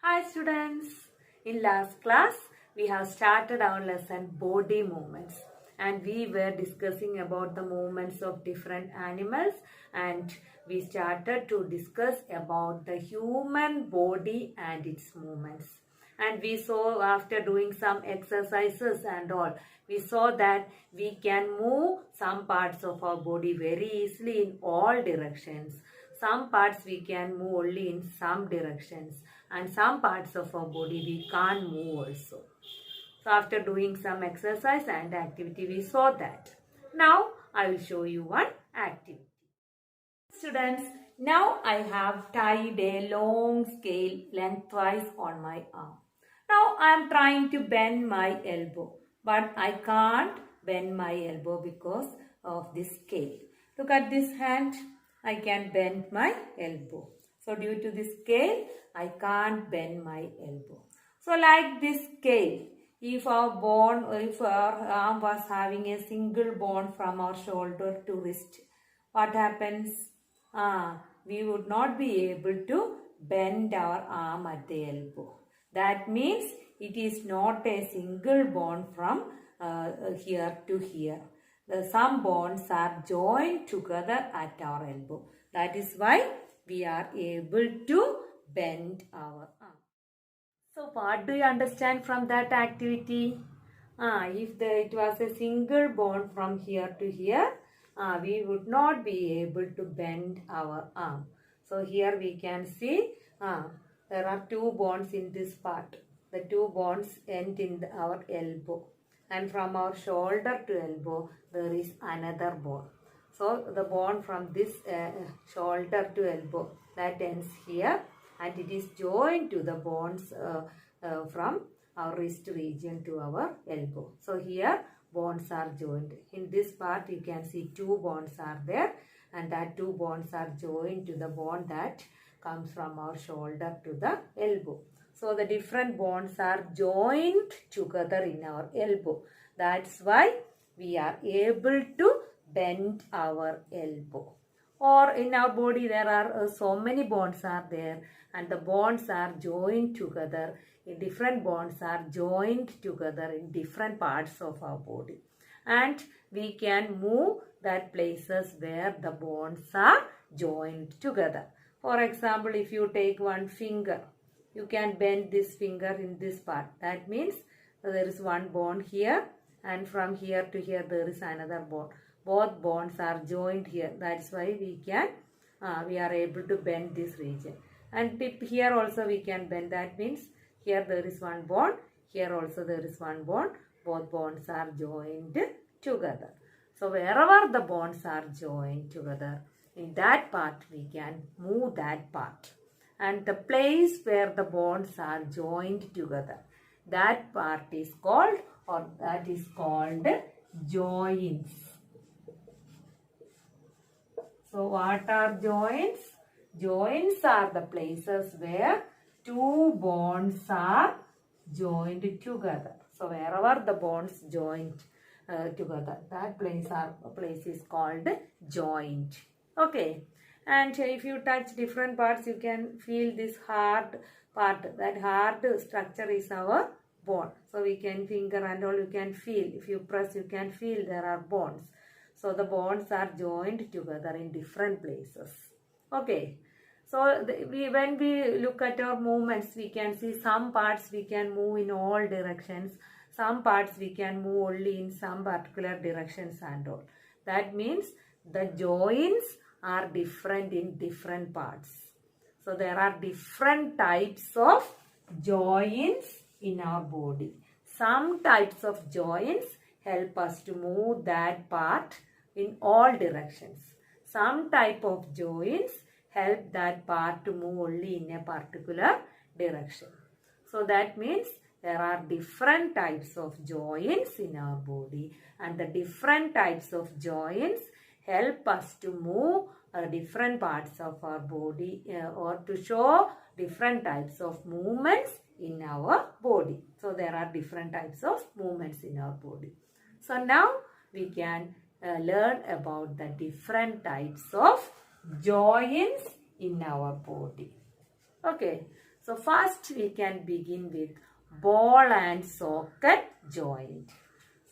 Hi students, in last class we have started our lesson body movements and we were discussing about the movements of different animals and we started to discuss about the human body and its movements. And we saw after doing some exercises and all, we saw that we can move some parts of our body very easily in all directions. Some parts we can move only in some directions and some parts of our body we can't move also. So after doing some exercise and activity we saw that. Now I will show you one activity. Students, now I have tied a long scale lengthwise on my arm. Now I am trying to bend my elbow, but I can't bend my elbow because of this scale. Look at this hand, I can bend my elbow. So due to this scale, I can't bend my elbow. So like this scale, if our arm was having a single bone from our shoulder to wrist, what happens? We would not be able to bend our arm at the elbow. That means it is not a single bone from here to here. Some bones are joined together at our elbow. That is why we are able to bend our arm. So what do you understand from that activity? If it was a single bone from here to here, we would not be able to bend our arm. So here we can see there are two bones in this part. The two bones end in our elbow. And from our shoulder to elbow, there is another bone. So the bone from this shoulder to elbow, that ends here and it is joined to the bones from our wrist region to our elbow. So here bones are joined. In this part you can see two bones are there and that two bones are joined to the bone that comes from our shoulder to the elbow. So the different bones are joined together in our elbow. That's why we are able to bend our elbow. Or in our body there are so many bones are there and the bones are joined together. Different bones are joined together in different parts of our body. And we can move that places where the bones are joined together. For example, if you take one finger, you can bend this finger in this part. That means there is one bone here and from here to here there is another bone. Both bones are joined here. That's why we are able to bend this region. And here also we can bend. That means here there is one bone. Here also there is one bone. Both bones are joined together. So wherever the bones are joined together, in that part we can move that part. And the place where the bones are joined together, that part is called joints. So what are joints? Joints are the places where two bones are joined together. So wherever the bones joined together, that place is called joint. Okay. And if you touch different parts, you can feel this hard part. That hard structure is our bone. So we can finger and all you can feel. If you press, you can feel there are bones. So the bones are joined together in different places. Okay. So when we look at our movements, we can see some parts we can move in all directions. Some parts we can move only in some particular directions and all. That means the joints are different in different parts. So there are different types of joints in our body. Some types of joints help us to move that part in all directions. Some type of joints help that part to move only in a particular direction. So that means there are different types of joints in our body and the different types of joints help us to move different parts of our body or to show different types of movements in our body. So there are different types of movements in our body. So now we can learn about the different types of joints in our body. Okay. So first we can begin with ball and socket joint.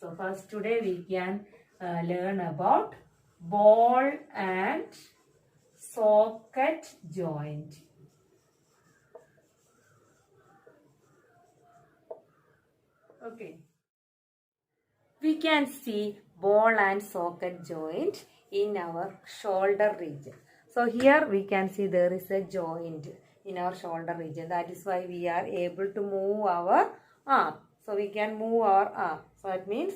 So first today we can learn about ball and socket joint. Okay. We can see ball and socket joint in our shoulder region. So here we can see there is a joint in our shoulder region. That is why we are able to move our arm. So we can move our arm. So that means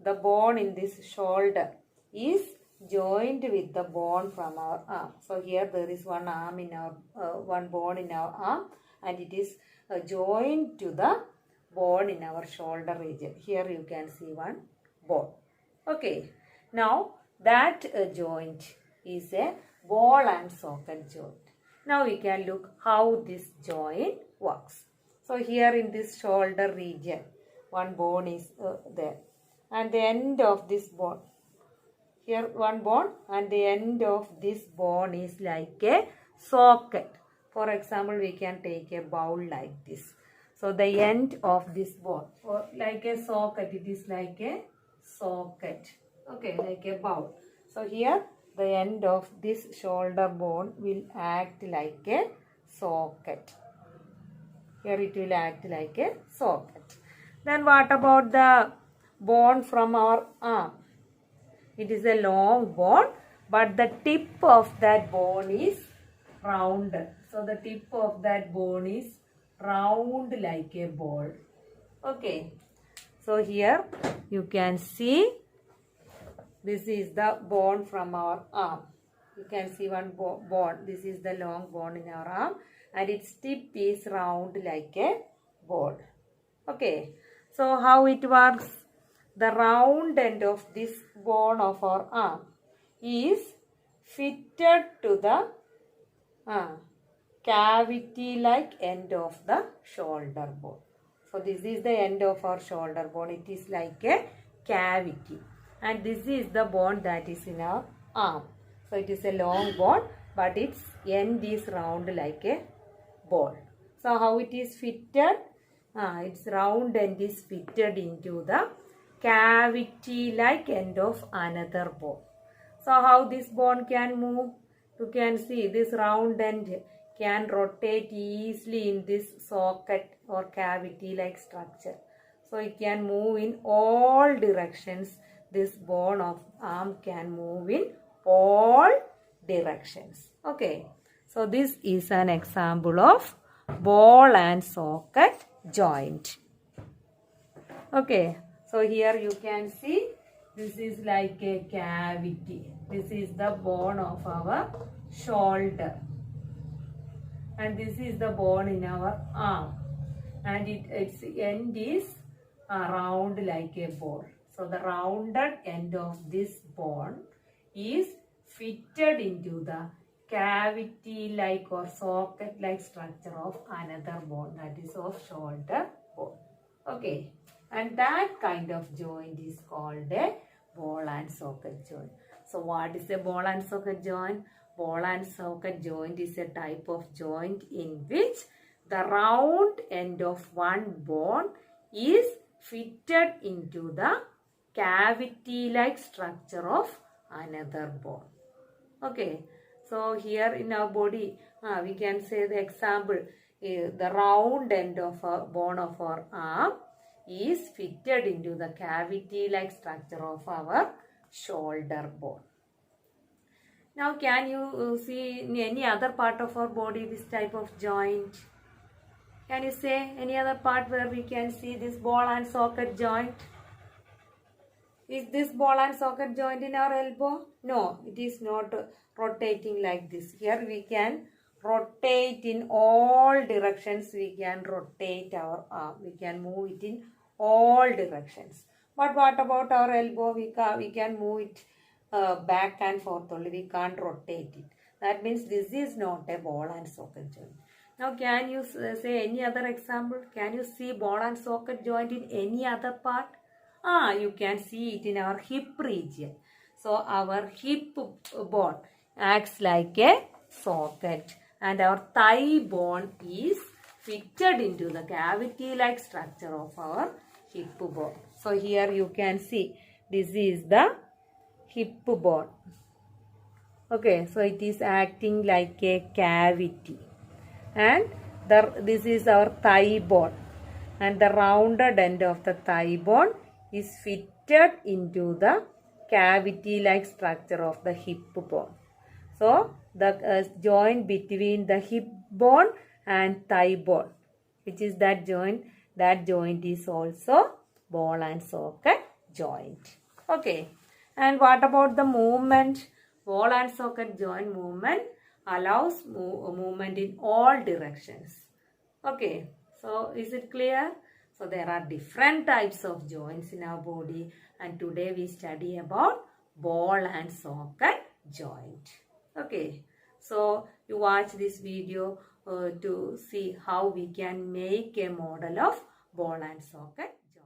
the bone in this shoulder is joined with the bone from our arm. So here there is one arm in our one bone in our arm, and it is joined to the bone in our shoulder region. Here you can see one bone. Okay. Now that joint is a ball and socket joint. Now we can look how this joint works. So here in this shoulder region, one bone is there, and the end of this bone, here one bone, and the end of this bone is like a socket. For example, we can take a bowl like this. So the end of this bone, or like a socket, it is like a socket. Okay, like a bowl. So here the end of this shoulder bone will act like a socket. Here it will act like a socket. Then what about the bone from our arm? It is a long bone, but the tip of that bone is rounded. So the tip of that bone is round like a ball. Okay. So here you can see this is the bone from our arm. You can see one bone. This is the long bone in our arm, and its tip is round like a ball. Okay. So how it works? The round end of this bone of our arm is fitted to the cavity-like end of the shoulder bone. So this is the end of our shoulder bone. It is like a cavity. And this is the bone that is in our arm. So it is a long bone, but its end is round like a ball. So how it is fitted? Its round end is fitted into the cavity-like end of another bone. So how this bone can move? You can see this round end can rotate easily in this socket or cavity-like structure. So it can move in all directions. This bone of arm can move in all directions. Okay. So this is an example of ball and socket joint. Okay. So here you can see this is like a cavity. This is the bone of our shoulder. And this is the bone in our arm. And its end is round like a ball. So the rounded end of this bone is fitted into the cavity-like or socket-like structure of another bone, that is of shoulder bone. Okay. And that kind of joint is called a ball and socket joint. So what is a ball and socket joint? Ball and socket joint is a type of joint in which the round end of one bone is fitted into the cavity-like structure of another bone. Okay. So here in our body, we can say the example, the round end of a bone of our arm is fitted into the cavity-like structure of our shoulder bone. Now can you see in any other part of our body this type of joint? Can you say any other part where we can see this ball and socket joint? Is this ball and socket joint in our elbow? No, it is not rotating like this. Here we can rotate in all directions. We can rotate our arm. We can move it in all directions. But what about our elbow? We can move it back and forth only. We can't rotate it. That means this is not a ball and socket joint. Now can you say any other example? Can you see ball and socket joint in any other part? You can see it in our hip region. So our hip bone acts like a socket, and our thigh bone is fitted into the cavity-like structure of our hip bone. So here you can see this is the hip bone. Okay, so it is acting like a cavity, and this is our thigh bone, and the rounded end of the thigh bone is fitted into the cavity-like structure of the hip bone. So the joint between the hip bone and thigh bone, which is that joint is also ball and socket joint. Okay, and what about the movement? Ball and socket joint movement allows movement in all directions. Okay, so is it clear? So there are different types of joints in our body, and today we study about ball and socket joint. Okay, so you watch this video to see how we can make a model of ball and socket joint.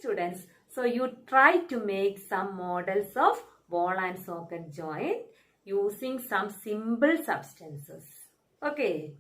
Students, so you try to make some models of ball and socket joint using some simple substances. Okay,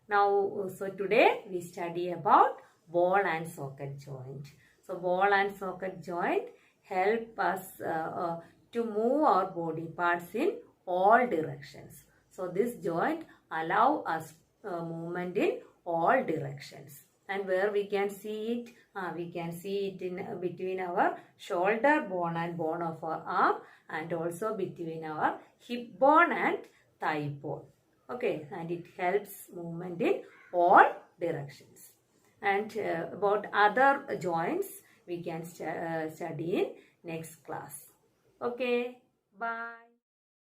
now so today we study about ball and socket joint. So ball and socket joint help us to move our body parts in all directions. So this joint allow us movement in all directions. And where we can see it? We can see it in between our shoulder bone and bone of our arm, and also between our hip bone and thigh bone. Okay, and it helps movement in all directions. And about other joints, we can study in next class. Okay, bye.